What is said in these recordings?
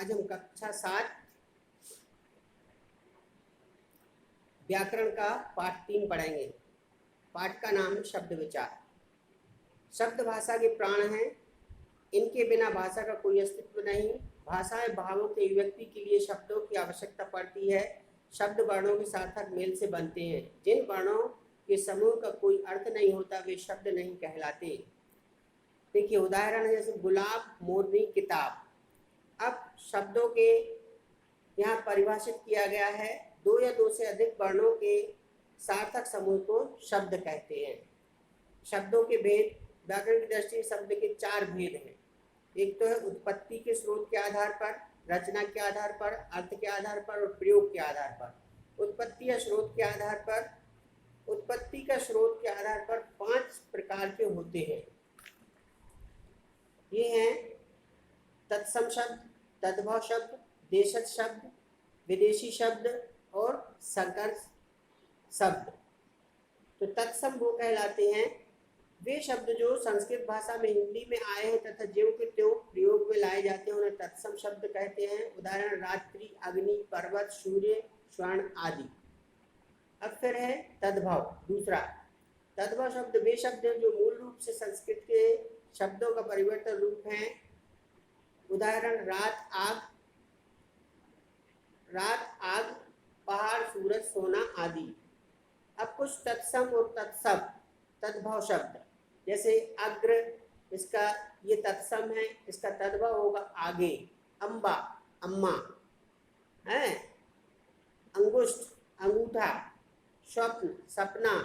आज हम कक्षा 7 व्याकरण का पाठ 3 पढ़ेंगे। पाठ का नाम है शब्द विचार। शब्द भाषा के प्राण हैं, इनके बिना भाषा का कोई अस्तित्व नहीं। भाषाएं भावों के अभिव्यक्ति के लिए शब्दों की आवश्यकता पड़ती है। शब्द वर्णों के सार्थक मेल से बनते हैं। जिन वर्णों के समूह का कोई अर्थ नहीं होता वे शब्द नहीं कहलाते। देखिए उदाहरण है जैसे गुलाब, मोरनी, किताब। अब शब्दों के यहाँ परिभाषित किया गया है। 2 या 2 से अधिक वर्णों के सार्थक समूह को शब्द कहते हैं। शब्दों के भेद व्याकरण की दृष्टि से शब्द के 4 भेद हैं। एक तो है उत्पत्ति के स्रोत के आधार पर, रचना के आधार पर, अर्थ के आधार पर और प्रयोग के आधार पर। उत्पत्ति या स्रोत के आधार पर, उत्पत्ति का स्रोत के आधार पर 5 प्रकार के होते हैं। ये हैं तत्सम शब्द, तद्भव शब्द, देशज शब्द, विदेशी शब्द और संकर शब्द। तो तत्सम वो कहलाते हैं वे शब्द जो संस्कृत भाषा में हिंदी में आए हैं तथा ज्यों के त्यों प्रयोग में लाए जाते हैं उन्हें तत्सम शब्द कहते हैं। उदाहरण रात्रि, अग्नि, पर्वत, सूर्य, स्वर्ण आदि। अब फिर है तद्भव। दूसरा तद्भव शब्द वे शब्द हैं जो मूल रूप से संस्कृत के शब्दों का परिवर्तन रूप हैं। उदाहरण रात, आग, पहाड़, सूरज, सोना आदि। अब कुछ तत्सम और तद्भव शब्द जैसे अग्र, इसका ये तत्सम है, इसका तद्भव होगा आगे। अम्बा, अम्मा है। अंगुष्ठ, अंगूठा। स्वप्न, सपना।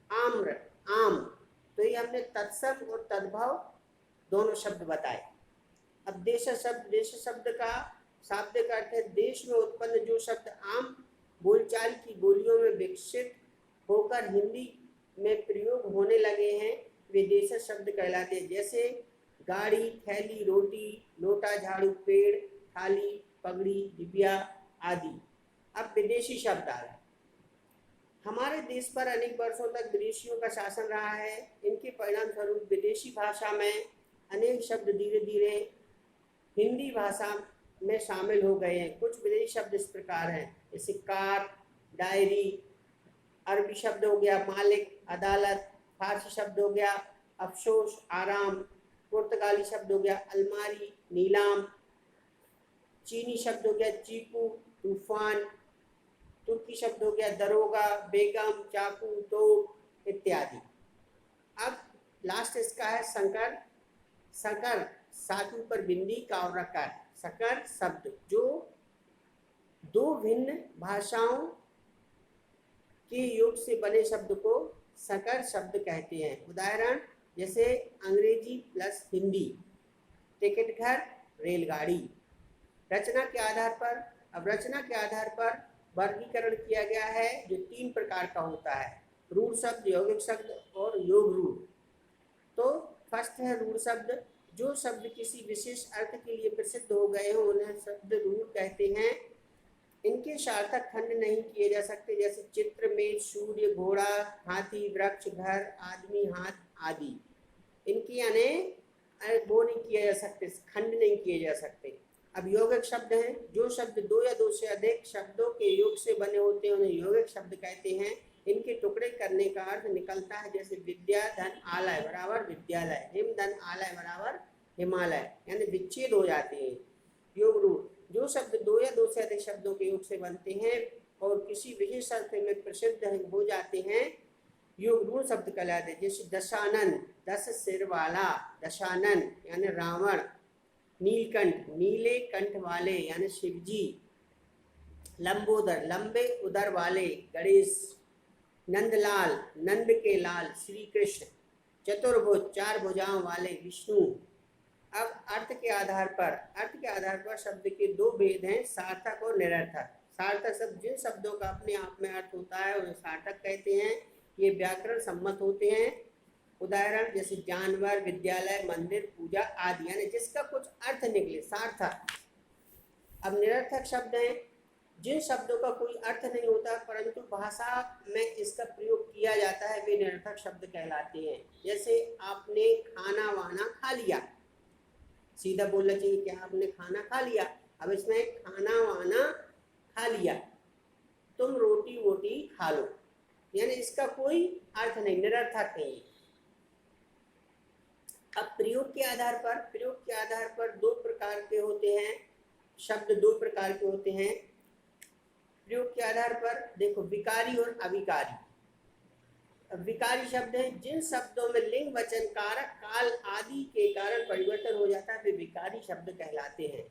आम्र, आम। तो ये हमने तत्सम और तद्भव दोनों शब्द बताए। अब देश शब्द का शाब्दिक अर्थ है देश में उत्पन्न जो शब्द आम बोलचाल की बोलियों में विकसित होकर हिंदी में प्रयोग होने लगे हैं वे देशज शब्द कहलाते हैं। जैसे गाड़ी, थैली, रोटी, लोटा, झाड़ू, पेड़, थाली, पगड़ी, डिबिया आदि। अब विदेशी शब्द आ रहे। हमारे देश पर अनेक वर्षों तक विदेशियों का शासन रहा है। इनके परिणाम स्वरूप विदेशी भाषा में अनेक शब्द धीरे धीरे हिंदी भाषा में शामिल हो गए हैं। कुछ विदेशी शब्द इस प्रकार हैं जैसे कार, डायरी। अरबी शब्द हो गया मालिक, अदालत। फारसी शब्द हो गया अफसोस, आराम। पुर्तगाली शब्द हो गया अलमारी, नीलाम। चीनी शब्द हो गया चीकू, तूफान। तुर्की शब्द हो गया दरोगा, बेगम, चाकू, तोप इत्यादि। अब लास्ट इसका है संकर। संकर सातु पर बिंदी का और रकार। संकर शब्द जो 2 भिन्न भाषाओं के योग से बने शब्द को संकर शब्द कहते हैं। उदाहरण जैसे अंग्रेजी प्लस हिंदी। टिकट घर, रेलगाड़ी। रचना के आधार पर, अब रचना के आधार पर वर्गीकरण किया गया है जो 3 प्रकार का होता है। रूढ़ शब्द, यौगिक शब्द और योग रूढ़। तो फर्स्ट है रूढ़ शब्द। जो शब्द किसी विशेष अर्थ के लिए प्रसिद्ध हो गए हो उन्हें शब्द रूढ़ कहते हैं। इनके सार्थक खंड नहीं किए जा सकते जैसे चित्र में सूर्य, घोड़ा, हाथी, वृक्ष, घर, आदमी, हाथ आदि। इनकी यानी वो नहीं किए जा सकते, खंड नहीं किए जा सकते। अब यौगिक शब्द हैं जो शब्द 2 या 2 से अधिक शब्दों के योग से बने होते हैं उन्हें यौगिक शब्द कहते हैं। इनके टुकड़े करने का अर्थ निकलता है जैसे विद्या धन आलय बराबर विद्यालय, हिम धन आलय बराबर हिमालय, यानी विच्छेद हो जाते हैं। योग रूढ़ जो शब्द 2 या 2 से अधिक शब्दों के योग से बनते हैं और किसी विशेष अर्थ में प्रसिद्ध हो जाते हैं योग रूढ़ शब्द कहलाते हैं। जैसे दशानन, 10 सिर वाला, दशानन यानी रावण। नीलकंठ, नीले कंठ वाले यानी शिवजी। लंबोदर, लंबे उदर वाले गणेश। नंदलाल, नंद के लाल श्री कृष्ण। चतुर्भुज, 4 भुजाओं वाले विष्णु। अब अर्थ के आधार पर शब्द के 2 भेद हैं सार्थक और निरर्थक। सार्थक शब्द जिन शब्दों का अपने आप में अर्थ होता है उन्हें सार्थक कहते हैं। ये व्याकरण सम्मत होते हैं। उदाहरण जैसे जानवर, विद्यालय, मंदिर, पूजा आदि, यानी जिसका कुछ अर्थ निकले, सार्थक। अब निरर्थक शब्द हैं जिन शब्दों का कोई अर्थ नहीं होता परंतु भाषा में इसका प्रयोग किया जाता है वे निरर्थक शब्द कहलाते हैं। जैसे आपने खाना वाना खा लिया, सीधा बोलना चाहिए क्या आपने खाना खा लिया। अब इसमें खाना वाना खा लिया, तुम रोटी वोटी खा लो, यानी इसका कोई अर्थ नहीं, निरर्थक नहीं। अब प्रयोग के आधार पर दो प्रकार के होते हैं शब्द, दो प्रकार के होते हैं प्रयोग के आधार पर। देखो विकारी और अविकारी। विकारी शब्द हैं जिन शब्दों में लिंग वचन कारक काल आदि के कारण परिवर्तन हो जाता है, वे विकारी शब्द कहलाते हैं।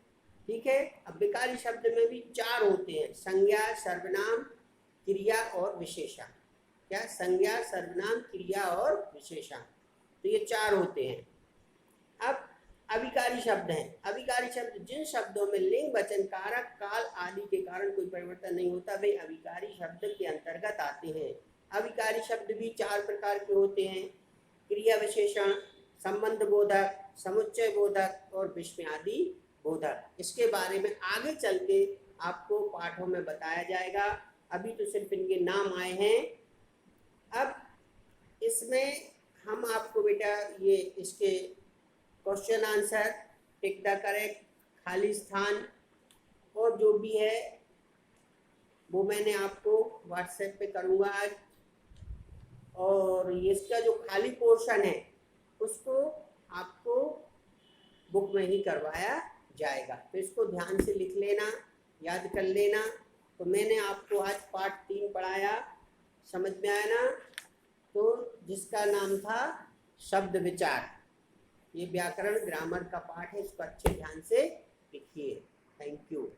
ठीक है। अब विकारी शब्द में भी चार होते हैं, संज्ञा, सर्वनाम, क्रिया और विशेषण। क्या? संज्ञा, सर्वनाम, क्रिया और विशेषण, तो ये चार होते हैं। अब अविकारी शब्द हैं। अविकारी शब्द जिन शब्दों में लिंग वचन कारक काल आदि के कारण कोई परिवर्तन नहीं होता, वे अविकारी शब्द के अंतर्गत आते हैं। अविकारी शब्द भी चार प्रकार के होते हैं, क्रिया विशेषण, संबंध बोधक, समुच्चय बोधक और विस्मयादि बोधक। इसके बारे में आगे चल के आपको पाठों में बताया जाएगा, अभी तो सिर्फ इनके नाम आए हैं। अब इसमें हम आपको बेटा ये इसके question answer, tick the correct, खाली स्थान और जो भी है वो मैंने आपको व्हाट्सएप पे करूँगा आज। और इसका जो खाली पोर्शन है उसको आपको बुक में ही करवाया जाएगा, तो इसको ध्यान से लिख लेना, याद कर लेना। तो मैंने आपको आज पाठ 3 पढ़ाया, समझ में आया ना? तो जिसका नाम था शब्द विचार। ये व्याकरण ग्रामर का पाठ है, इसको अच्छे ध्यान से लिखिए। Thank you.